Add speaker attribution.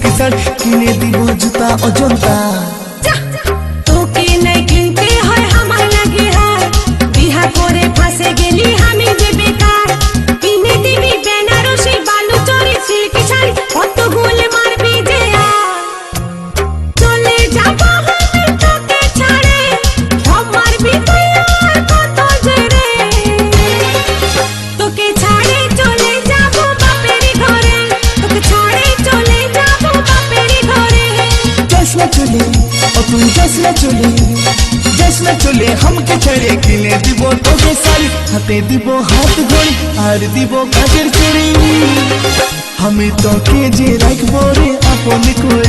Speaker 1: silky sari কিনে দিব জুতা অজন্তা
Speaker 2: তোকে নাই কিনতে হয় আমার লাগে হার বিহা করে ফাঁসে গেলি আমি যে বেকার কিনে দিবি বেনারসি বালুচরি সিল্কি শাড়ি কত গোল মারবি যে চলে যাব আমি তোকে ছাড়ে সব মারবি তুই আর কত জেরে তোকে ছাড়ে চলে যাব বাপের ঘরে তোকে ছাড়ে চলে যাব বাপের ঘরে
Speaker 1: जैसना चले और तुम जैसना चले हमके छड़े किने দিব তোকে শাড়ি হাতে দিব হাত ঘড়ি আর দিব কাজের চুড়ি আমি তোকে যে রাখবো রে আপন করে